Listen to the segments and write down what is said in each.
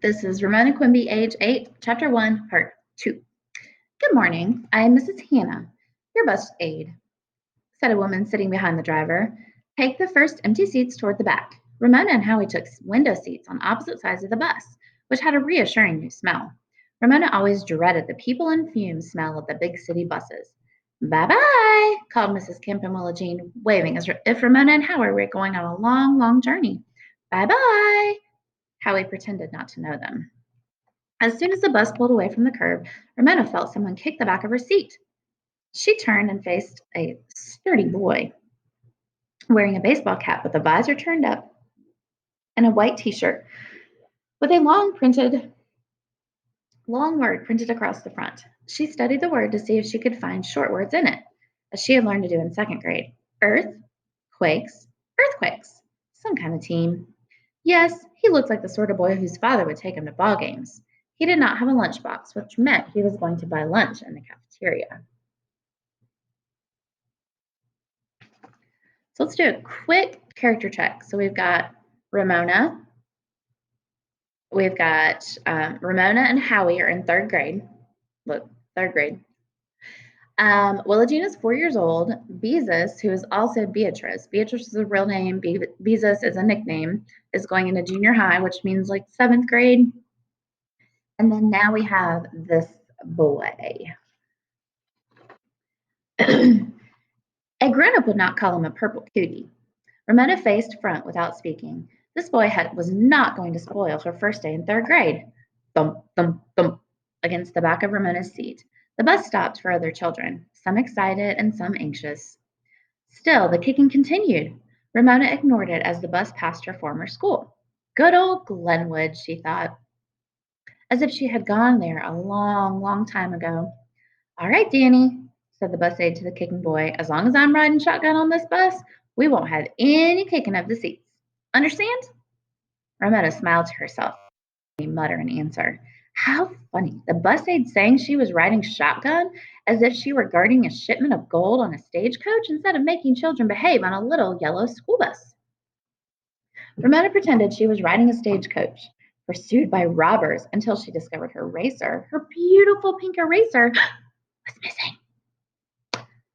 This is Ramona Quimby, age 8, Chapter 1, Part 2. Good morning. I am Mrs. Hannah, your bus aide, said a woman sitting behind the driver. Take the first empty seats toward the back. Ramona and Howie took window seats on opposite sides of the bus, which had a reassuring new smell. Ramona always dreaded the people and fumes smell of the big city buses. Bye-bye, called Mrs. Kemp and Willa Jean, waving as if Ramona and Howie were going on a long, long journey. Bye-bye. Howie pretended not to know them. As soon as the bus pulled away from the curb, Ramona felt someone kick the back of her seat. She turned and faced a sturdy boy wearing a baseball cap with the visor turned up and a white t-shirt with a long word printed across the front. She studied the word to see if she could find short words in it, as she had learned to do in second grade. Earth, quakes, earthquakes, some kind of team. Yes, he looked like the sort of boy whose father would take him to ball games. He did not have a lunchbox, which meant he was going to buy lunch in the cafeteria. So let's do a quick character check. So we've got Ramona. We've got Ramona and Howie are in third grade. Look, third grade. Willa Jean is 4 years old. Beezus, who is also Beatrice. Beatrice is a real name. Beezus is a nickname. Is going into junior high, which means like seventh grade. And then now we have this boy. A grown-up would not call him a purple cootie. Ramona faced front without speaking. This boy was not going to spoil her first day in third grade. Thump, thump, thump, against the back of Ramona's seat. The bus stopped for other children, some excited and some anxious. Still, the kicking continued. Ramona ignored it as the bus passed her former school. Good old Glenwood, she thought, as if she had gone there a long, long time ago. All right, Danny, said the bus aide to the kicking boy. As long as I'm riding shotgun on this bus, we won't have any kicking of the seats. Understand? Ramona smiled to herself, mutter an answer. How funny. The bus aide saying she was riding shotgun as if she were guarding a shipment of gold on a stagecoach instead of making children behave on a little yellow school bus. Ramona pretended she was riding a stagecoach, pursued by robbers until she discovered her eraser, her beautiful pink eraser, was missing.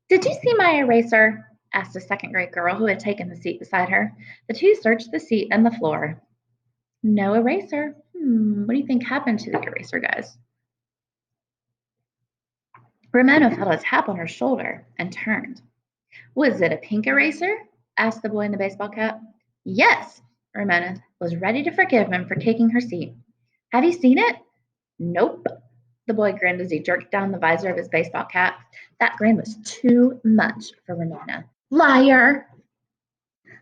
Did you see my eraser? Asked a second grade girl who had taken the seat beside her. The two searched the seat and the floor. No eraser. What do you think happened to the eraser, guys? Ramona felt a tap on her shoulder and turned. Was it a pink eraser? Asked the boy in the baseball cap. Yes. Ramona was ready to forgive him for taking her seat. Have you seen it? Nope. The boy grinned as he jerked down the visor of his baseball cap. That grin was too much for Ramona. Liar,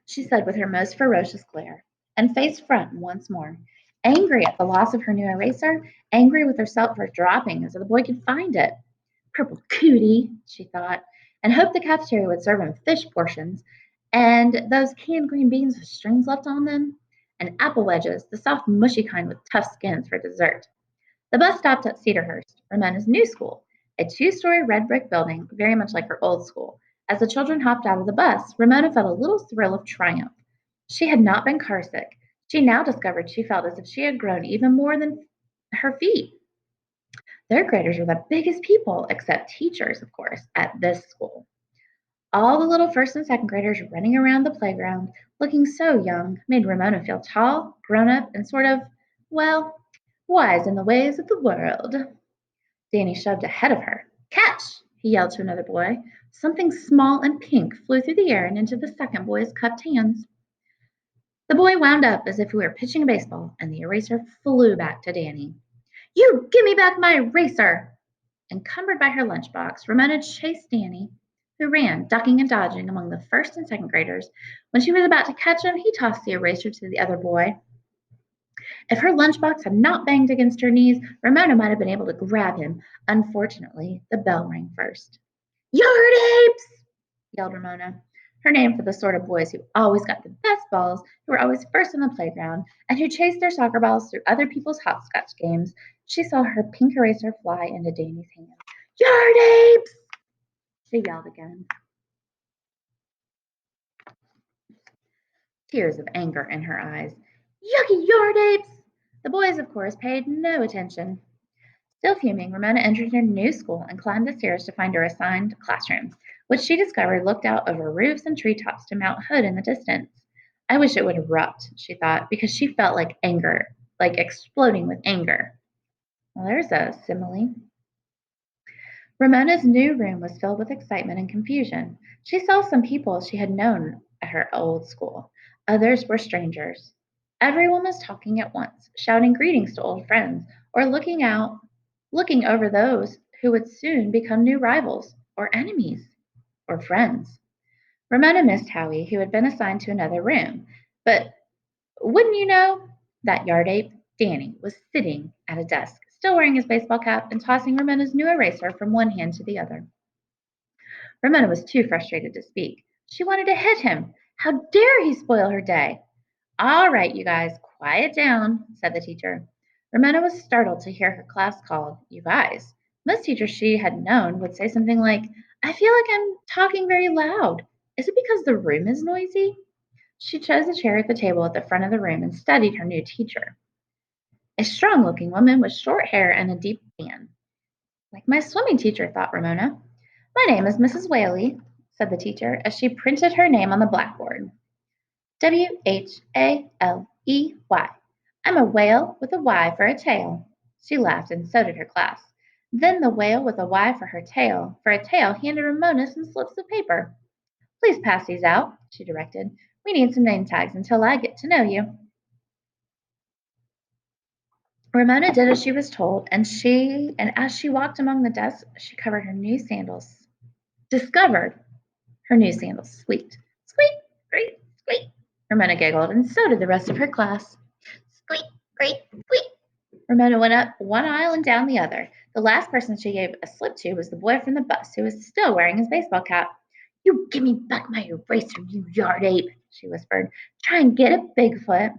she said with her most ferocious glare, and faced front once more, angry at the loss of her new eraser, angry with herself for dropping so the boy could find it. Purple cootie, she thought, and hoped the cafeteria would serve him fish portions, and those canned green beans with strings left on them, and apple wedges, the soft, mushy kind with tough skins for dessert. The bus stopped at Cedarhurst, Ramona's new school, a two-story red brick building, very much like her old school. As the children hopped out of the bus, Ramona felt a little thrill of triumph. She had not been carsick. She now discovered she felt as if she had grown even more than her feet. Third graders were the biggest people, except teachers, of course, at this school. All the little first and second graders running around the playground, looking so young, made Ramona feel tall, grown up, and sort of, well, wise in the ways of the world. Danny shoved ahead of her. Catch! He yelled to another boy. Something small and pink flew through the air and into the second boy's cupped hands. The boy wound up as if he were pitching a baseball, and the eraser flew back to Danny. You give me back my eraser! Encumbered by her lunchbox, Ramona chased Danny, who ran, ducking and dodging among the first and second graders. When she was about to catch him, he tossed the eraser to the other boy. If her lunchbox had not banged against her knees, Ramona might have been able to grab him. Unfortunately, the bell rang first. Yard apes! Yelled Ramona, her name for the sort of boys who always got the best balls, who were always first in the playground, and who chased their soccer balls through other people's hopscotch games. She saw her pink eraser fly into Danny's hand. Yard apes! She yelled again, tears of anger in her eyes. Yucky yard apes! The boys, of course, paid no attention. Still fuming, Ramona entered her new school and climbed the stairs to find her assigned classroom, which she discovered looked out over roofs and treetops to Mount Hood in the distance. I wish it would erupt, she thought, because she felt like anger, like exploding with anger. Well, there's a simile. Ramona's new room was filled with excitement and confusion. She saw some people she had known at her old school. Others were strangers. Everyone was talking at once, shouting greetings to old friends, or looking over those who would soon become new rivals, or enemies, or friends. Ramona missed Howie, who had been assigned to another room. But wouldn't you know, that yard ape, Danny, was sitting at a desk, still wearing his baseball cap and tossing Ramona's new eraser from one hand to the other. Ramona was too frustrated to speak. She wanted to hit him. How dare he spoil her day? All right, you guys, quiet down, said the teacher. Ramona was startled to hear her class called you guys. Most teachers she had known would say something like, I feel like I'm talking very loud. Is it because the room is noisy? She chose a chair at the table at the front of the room and studied her new teacher. A strong looking woman with short hair and a deep tan. Like my swimming teacher, thought Ramona. My name is Mrs. Whaley, said the teacher as she printed her name on the blackboard. Whaley. I'm a whale with a Y for a tail. She laughed, and so did her class. Then the whale with a Y for a tail handed Ramona some slips of paper. Please pass these out, she directed. We need some name tags until I get to know you. Ramona did as she was told, and as she walked among the desks, she discovered her new sandals squeaked. Squeak, squeak, squeak. Ramona giggled, and so did the rest of her class. Squeak, squeak, squeak. Ramona went up one aisle and down the other. The last person she gave a slip to was the boy from the bus, who was still wearing his baseball cap. You give me back my eraser, you yard ape, she whispered. Try and get it, Bigfoot.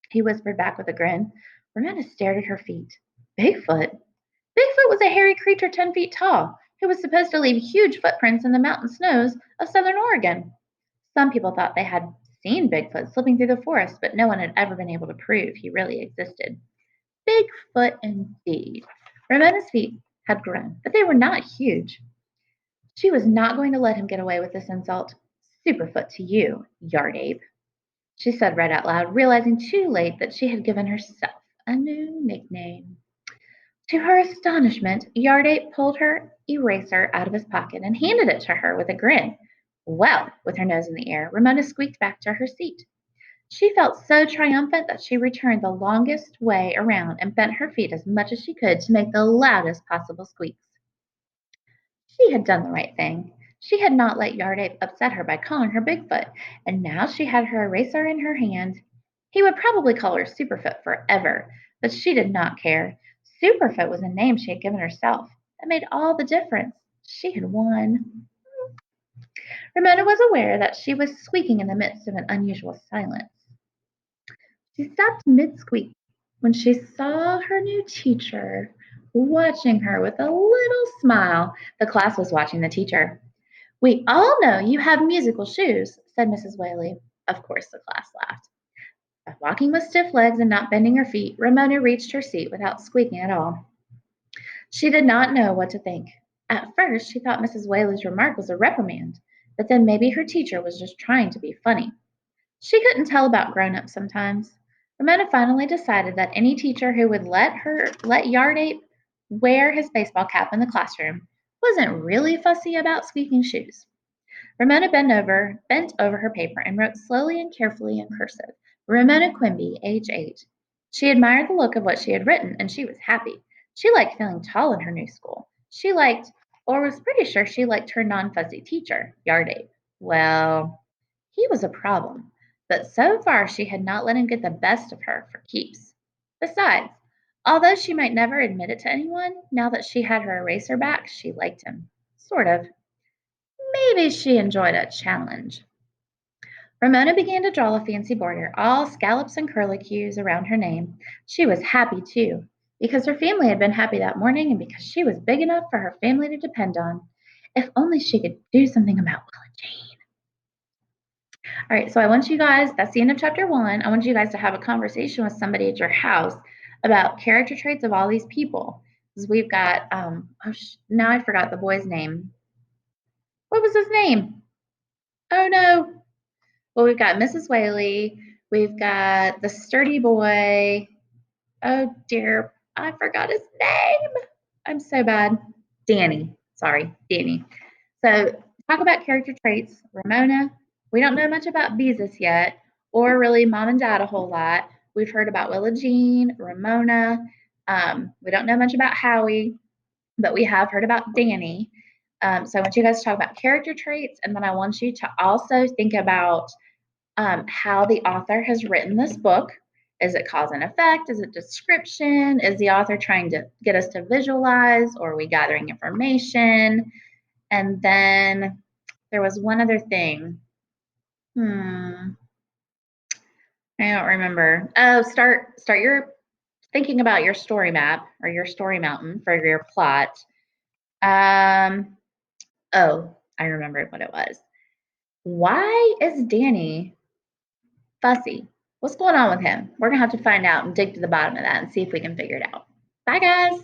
He whispered back with a grin. Ramona stared at her feet. Bigfoot? Bigfoot was a hairy creature 10 feet tall who was supposed to leave huge footprints in the mountain snows of southern Oregon. Some people thought they had seen Bigfoot slipping through the forest, but no one had ever been able to prove he really existed. Bigfoot indeed. Ramona's feet had grown, but they were not huge. She was not going to let him get away with this insult. Superfoot to you, yard ape, she said right out loud, realizing too late that she had given herself a new nickname. To her astonishment, Yardape pulled her eraser out of his pocket and handed it to her with a grin. Well, with her nose in the air, Ramona squeaked back to her seat. She felt so triumphant that she returned the longest way around and bent her feet as much as she could to make the loudest possible squeaks. She had done the right thing. She had not let Yardape upset her by calling her Bigfoot, and now she had her eraser in her hand. He would probably call her Superfoot forever, but she did not care. Superfoot was a name she had given herself. That made all the difference. She had won. Ramona was aware that she was squeaking in the midst of an unusual silence. She stopped mid-squeak when she saw her new teacher watching her with a little smile. The class was watching the teacher. We all know you have musical shoes, said Mrs. Whaley. Of course, the class laughed. By walking with stiff legs and not bending her feet, Ramona reached her seat without squeaking at all. She did not know what to think. At first, she thought Mrs. Whaley's remark was a reprimand, but then maybe her teacher was just trying to be funny. She couldn't tell about grown-ups sometimes. Ramona finally decided that any teacher who would let Yard Ape wear his baseball cap in the classroom wasn't really fussy about squeaking shoes. Ramona bent over her paper and wrote slowly and carefully in cursive, Ramona Quimby, age 8. She admired the look of what she had written, and she was happy. She liked feeling tall in her new school. Or was pretty sure she liked her non-fussy teacher, Yard Ape. Well, he was a problem, but so far she had not let him get the best of her for keeps. Besides, although she might never admit it to anyone, now that she had her eraser back, she liked him. Sort of. Maybe she enjoyed a challenge. Ramona began to draw a fancy border, all scallops and curlicues around her name. She was happy, too, because her family had been happy that morning and because she was big enough for her family to depend on. If only she could do something about Willa Jane. All right, so I want you guys, that's the end of chapter 1. I want you guys to have a conversation with somebody at your house about character traits of all these people. Because we've got, now I forgot the boy's name. What was his name? Oh no. Well, we've got Mrs. Whaley. We've got the sturdy boy. Oh dear, I forgot his name. I'm so bad. Danny. Sorry, Danny. So, talk about character traits. Ramona, we don't know much about Beezus yet, or really mom and dad a whole lot. We've heard about Willa Jean, Ramona. We don't know much about Howie, but we have heard about Danny. So, I want you guys to talk about character traits, and then I want you to also think about how the author has written this book. Is it cause and effect? Is it description? Is the author trying to get us to visualize, or are we gathering information? And then there was one other thing. I don't remember. Oh, start your thinking about your story map or your story mountain for your plot. Oh, I remembered what it was. Why is Danny fussy? What's going on with him? We're gonna have to find out and dig to the bottom of that and see if we can figure it out. Bye, guys.